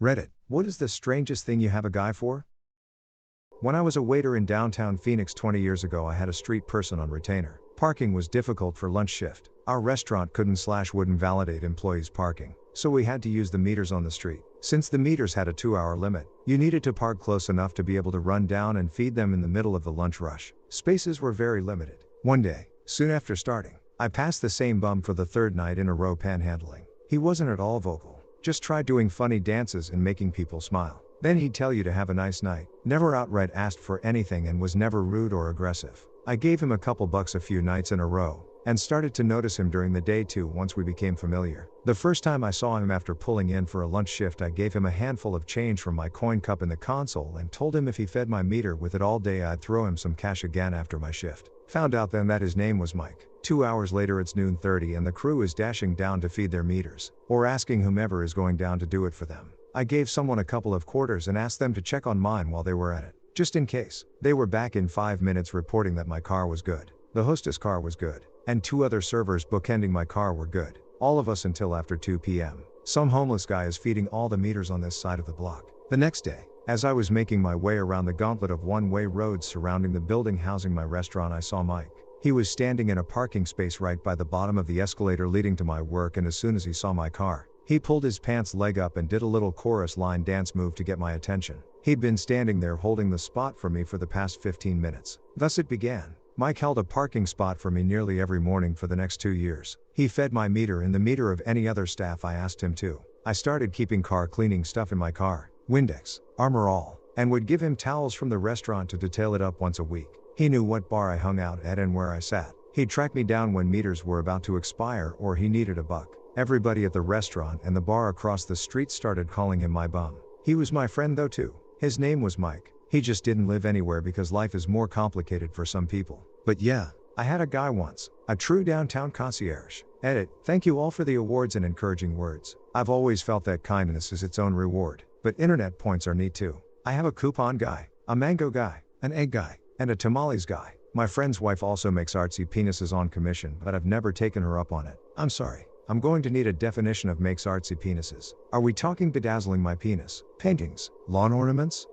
Reddit, what is the strangest thing you have a guy for? When I was a waiter in downtown Phoenix 20 years ago, I had a street person on retainer. Parking was difficult for lunch shift. Our restaurant wouldn't validate employees' parking, so we had to use the meters on the street. Since the meters had a 2-hour limit, you needed to park close enough to be able to run down and feed them in the middle of the lunch rush. Spaces were very limited. One day, soon after starting, I passed the same bum for the third night in a row panhandling. He wasn't at all vocal, just tried doing funny dances and making people smile. Then he'd tell you to have a nice night, never outright asked for anything and was never rude or aggressive. I gave him a couple bucks a few nights in a row, and started to notice him during the day too once we became familiar. The first time I saw him after pulling in for a lunch shift, I gave him a handful of change from my coin cup in the console and told him if he fed my meter with it all day I'd throw him some cash again after my shift. Found out then that his name was Mike. 2 hours later it's noon 30 and the crew is dashing down to feed their meters, or asking whomever is going down to do it for them. I gave someone a couple of quarters and asked them to check on mine while they were at it, just in case. They were back in 5 minutes reporting that my car was good. The hostess car was good, and 2 other servers bookending my car were good. All of us until after 2 p.m. Some homeless guy is feeding all the meters on this side of the block. The next day, as I was making my way around the gauntlet of one-way roads surrounding the building housing my restaurant, I saw Mike. He was standing in a parking space right by the bottom of the escalator leading to my work, and as soon as he saw my car, he pulled his pants leg up and did a little chorus line dance move to get my attention. He'd been standing there holding the spot for me for the past 15 minutes. Thus it began. Mike held a parking spot for me nearly every morning for the next 2 years. He fed my meter and the meter of any other staff I asked him to. I started keeping car cleaning stuff in my car, Windex, Armor All, and would give him towels from the restaurant to detail it up once a week. He knew what bar I hung out at and where I sat. He'd track me down when meters were about to expire or he needed a buck. Everybody at the restaurant and the bar across the street started calling him my bum. He was my friend though too. His name was Mike. He just didn't live anywhere because life is more complicated for some people. But yeah, I had a guy once, a true downtown concierge. Edit, thank you all for the awards and encouraging words. I've always felt that kindness is its own reward, but internet points are neat too. I have a coupon guy, a mango guy, an egg guy, and a tamales guy. My friend's wife also makes artsy penises on commission, but I've never taken her up on it. I'm sorry. I'm going to need a definition of makes artsy penises. Are we talking bedazzling my penis, paintings, lawn ornaments?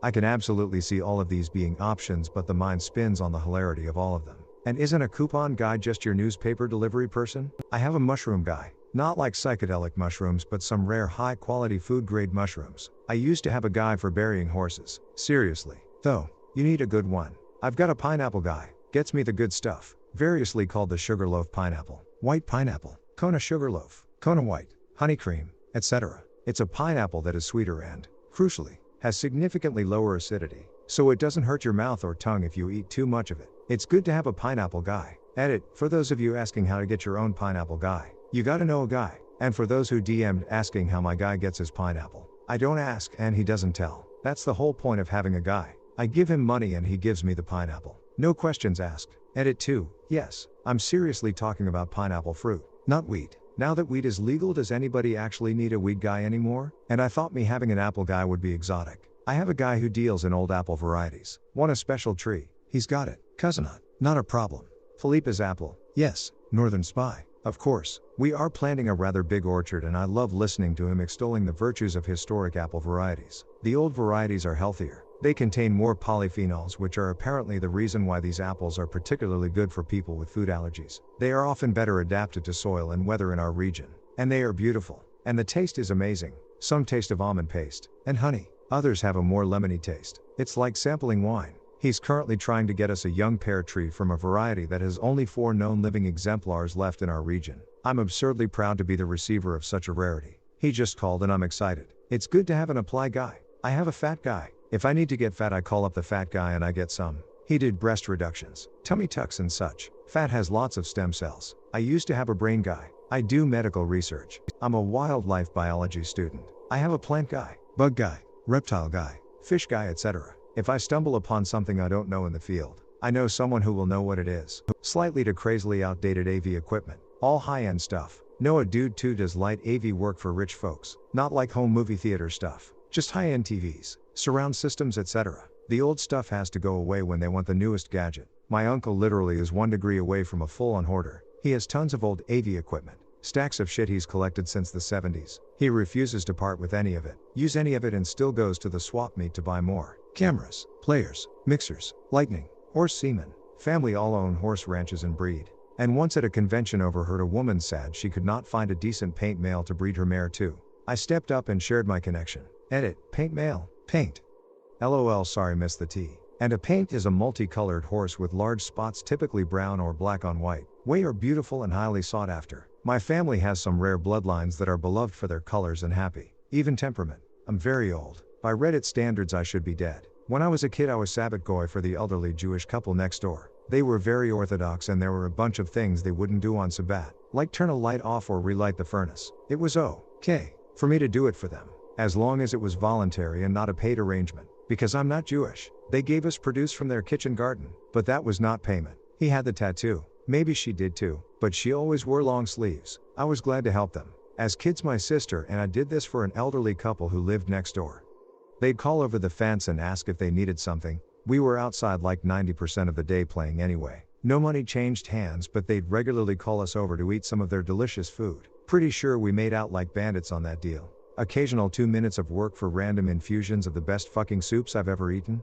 I can absolutely see all of these being options, but the mind spins on the hilarity of all of them. And isn't a coupon guy just your newspaper delivery person? I have a mushroom guy. Not like psychedelic mushrooms, but some rare high quality food grade mushrooms. I used to have a guy for burying horses. Seriously, though, you need a good one. I've got a pineapple guy. Gets me the good stuff. Variously called the sugarloaf pineapple, white pineapple, Kona sugarloaf, Kona white, honey cream, etc. It's a pineapple that is sweeter and, crucially, has significantly lower acidity, so it doesn't hurt your mouth or tongue if you eat too much of it. It's good to have a pineapple guy. Edit, for those of you asking how to get your own pineapple guy, you gotta know a guy. And for those who DM'd asking how my guy gets his pineapple, I don't ask and he doesn't tell. That's the whole point of having a guy. I give him money and he gives me the pineapple. No questions asked. Edit 2, yes, I'm seriously talking about pineapple fruit, not weed. Now that weed is legal, does anybody actually need a weed guy anymore? And I thought me having an apple guy would be exotic. I have a guy who deals in old apple varieties. Want a special tree? He's got it. Cousinut, not a problem. Felipe's apple, yes. Northern Spy, of course. We are planting a rather big orchard and I love listening to him extolling the virtues of historic apple varieties. The old varieties are healthier. They contain more polyphenols, which are apparently the reason why these apples are particularly good for people with food allergies. They are often better adapted to soil and weather in our region. And they are beautiful. And the taste is amazing. Some taste of almond paste and honey. Others have a more lemony taste. It's like sampling wine. He's currently trying to get us a young pear tree from a variety that has only 4 known living exemplars left in our region. I'm absurdly proud to be the receiver of such a rarity. He just called and I'm excited. It's good to have an apply guy. I have a fat guy. If I need to get fat, I call up the fat guy and I get some. He did breast reductions, tummy tucks and such. Fat has lots of stem cells. I used to have a brain guy. I do medical research. I'm a wildlife biology student. I have a plant guy, bug guy, reptile guy, fish guy, etc. If I stumble upon something I don't know in the field, I know someone who will know what it is. Slightly to crazily outdated AV equipment. All high-end stuff. No, a dude too does light AV work for rich folks. Not like home movie theater stuff. Just high-end TVs, surround systems, etc. The old stuff has to go away when they want the newest gadget. My uncle literally is 1 degree away from a full-on hoarder. He has tons of old AV equipment. Stacks of shit he's collected since the 70s. He refuses to part with any of it, use any of it, and still goes to the swap meet to buy more. Cameras, players, mixers, lightning, horse semen. Family all own horse ranches and breed. And once at a convention overheard a woman sad she could not find a decent paint male to breed her mare to. I stepped up and shared my connection. Edit, paint male, paint. LOL, sorry, missed the T. And a paint is a multicolored horse with large spots, typically brown or black on white. Way are beautiful and highly sought after. My family has some rare bloodlines that are beloved for their colors and happy, even temperament. I'm very old. By Reddit standards I should be dead. When I was a kid I was Sabbath goy for the elderly Jewish couple next door. They were very orthodox and there were a bunch of things they wouldn't do on Sabbath, like turn a light off or relight the furnace. It was okay for me to do it for them, as long as it was voluntary and not a paid arrangement. Because I'm not Jewish, they gave us produce from their kitchen garden, but that was not payment. He had the tattoo. Maybe she did too, but she always wore long sleeves. I was glad to help them. As kids my sister and I did this for an elderly couple who lived next door. They'd call over the fence and ask if they needed something. We were outside like 90% of the day playing anyway. No money changed hands, but they'd regularly call us over to eat some of their delicious food. Pretty sure we made out like bandits on that deal. Occasional 2 minutes of work for random infusions of the best fucking soups I've ever eaten.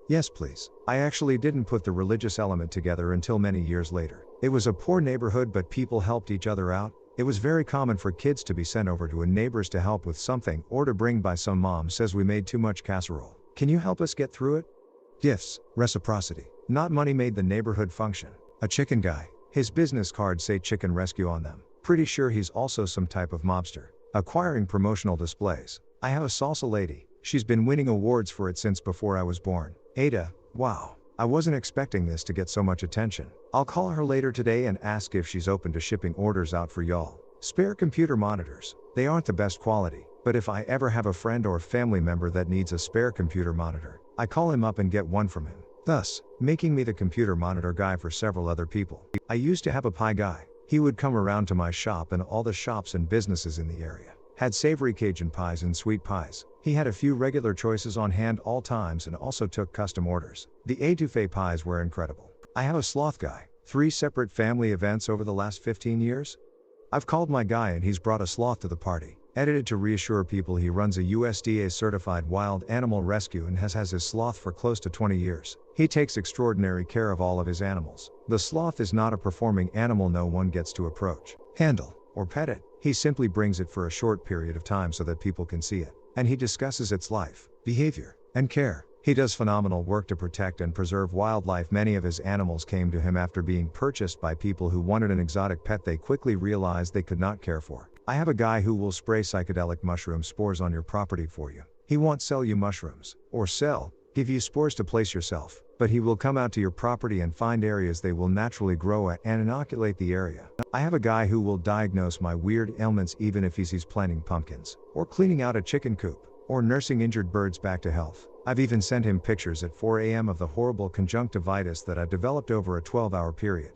Yes please. I actually didn't put the religious element together until many years later. It was a poor neighborhood but people helped each other out. It was very common for kids to be sent over to a neighbor's to help with something or to bring by some mom says we made too much casserole. Can you help us get through it? Gifts, reciprocity, not money made the neighborhood function. A chicken guy. His business cards say chicken rescue on them. Pretty sure he's also some type of mobster. Acquiring promotional displays. I have a salsa lady. She's been winning awards for it since before I was born. Ada, wow. I wasn't expecting this to get so much attention. I'll call her later today and ask if she's open to shipping orders out for y'all. Spare computer monitors. They aren't the best quality, but if I ever have a friend or family member that needs a spare computer monitor, I call him up and get one from him. Thus, making me the computer monitor guy for several other people. I used to have a pie guy. He would come around to my shop and all the shops and businesses in the area. Had savory Cajun pies and sweet pies. He had a few regular choices on hand all times and also took custom orders. The étouffée pies were incredible. I have a sloth guy. 3 separate family events over the last 15 years. I've called my guy and he's brought a sloth to the party. Edited to reassure people he runs a USDA certified wild animal rescue and has his sloth for close to 20 years. He takes extraordinary care of all of his animals. The sloth is not a performing animal no one gets to approach, handle, or pet it. He simply brings it for a short period of time so that people can see it. And he discusses its life, behavior, and care. He does phenomenal work to protect and preserve wildlife. Many of his animals came to him after being purchased by people who wanted an exotic pet they quickly realized they could not care for. I have a guy who will spray psychedelic mushroom spores on your property for you. He won't sell you mushrooms, or give you spores to place yourself, but he will come out to your property and find areas they will naturally grow at and inoculate the area. I have a guy who will diagnose my weird ailments even if he sees planting pumpkins, or cleaning out a chicken coop, or nursing injured birds back to health. I've even sent him pictures at 4 a.m. of the horrible conjunctivitis that I developed over a 12-hour period.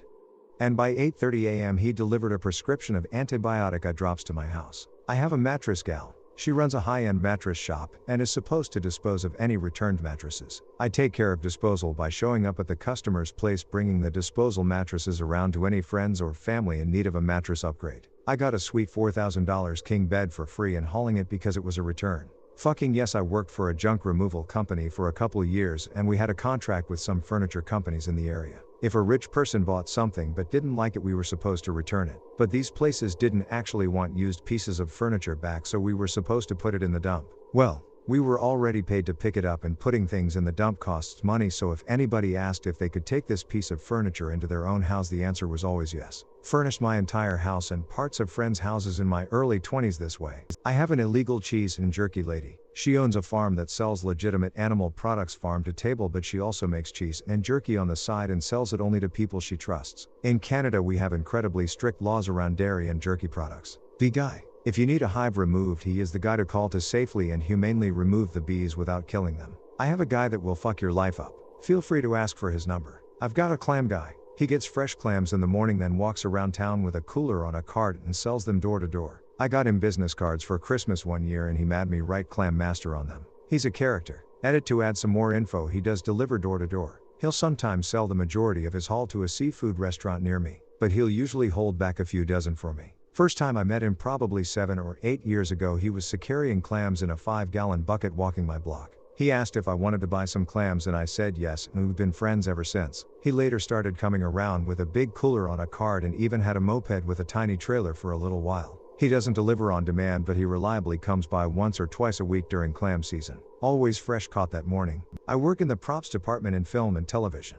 And by 8:30 a.m. he delivered a prescription of antibiotic eye drops to my house. I have a mattress gal. She runs a high-end mattress shop and is supposed to dispose of any returned mattresses. I take care of disposal by showing up at the customer's place, bringing the disposal mattresses around to any friends or family in need of a mattress upgrade. I got a sweet $4,000 king bed for free and hauling it because it was a return. Fucking yes, I worked for a junk removal company for a couple years and we had a contract with some furniture companies in the area. If a rich person bought something but didn't like it, we were supposed to return it. But these places didn't actually want used pieces of furniture back, so we were supposed to put it in the dump. Well, we were already paid to pick it up, and putting things in the dump costs money, so if anybody asked if they could take this piece of furniture into their own house, the answer was always yes. Furnished my entire house and parts of friends' houses in my early 20s this way. I have an illegal cheese and jerky lady. She owns a farm that sells legitimate animal products farm to table, but she also makes cheese and jerky on the side and sells it only to people she trusts. In Canada we have incredibly strict laws around dairy and jerky products. The guy. If you need a hive removed, he is the guy to call to safely and humanely remove the bees without killing them. I have a guy that will fuck your life up. Feel free to ask for his number. I've got a clam guy. He gets fresh clams in the morning, then walks around town with a cooler on a cart and sells them door to door. I got him business cards for Christmas one year and he made me write Clam Master on them. He's a character. Edit to add some more info, he does deliver door to door. He'll sometimes sell the majority of his haul to a seafood restaurant near me, but he'll usually hold back a few dozen for me. First time I met him probably 7 or 8 years ago, he was carrying clams in a 5-gallon bucket walking my block. He asked if I wanted to buy some clams and I said yes, and we've been friends ever since. He later started coming around with a big cooler on a cart and even had a moped with a tiny trailer for a little while. He doesn't deliver on demand, but he reliably comes by once or twice a week during clam season. Always fresh caught that morning. I work in the props department in film and television.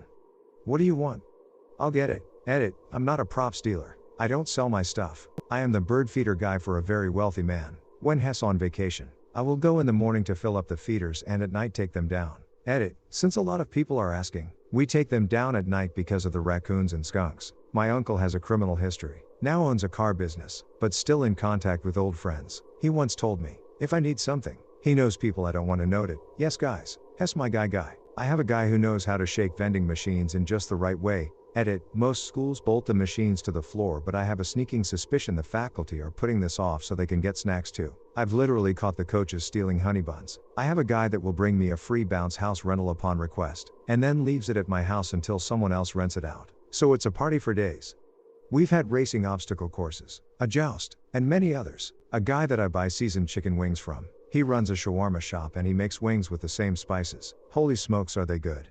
What do you want? I'll get it. Edit, I'm not a props dealer. I don't sell my stuff. I am the bird feeder guy for a very wealthy man. When Hess on vacation, I will go in the morning to fill up the feeders and at night take them down. Edit, since a lot of people are asking, we take them down at night because of the raccoons and skunks. My uncle has a criminal history, now owns a car business, but still in contact with old friends. He once told me, if I need something, he knows people I don't want to note it. Yes guys, Hess my guy. I have a guy who knows how to shake vending machines in just the right way. Edit, most schools bolt the machines to the floor, but I have a sneaking suspicion the faculty are putting this off so they can get snacks too. I've literally caught the coaches stealing honey buns. I have a guy that will bring me a free bounce house rental upon request, and then leaves it at my house until someone else rents it out. So it's a party for days. We've had racing obstacle courses, a joust, and many others. A guy that I buy seasoned chicken wings from. He runs a shawarma shop and he makes wings with the same spices. Holy smokes, are they good.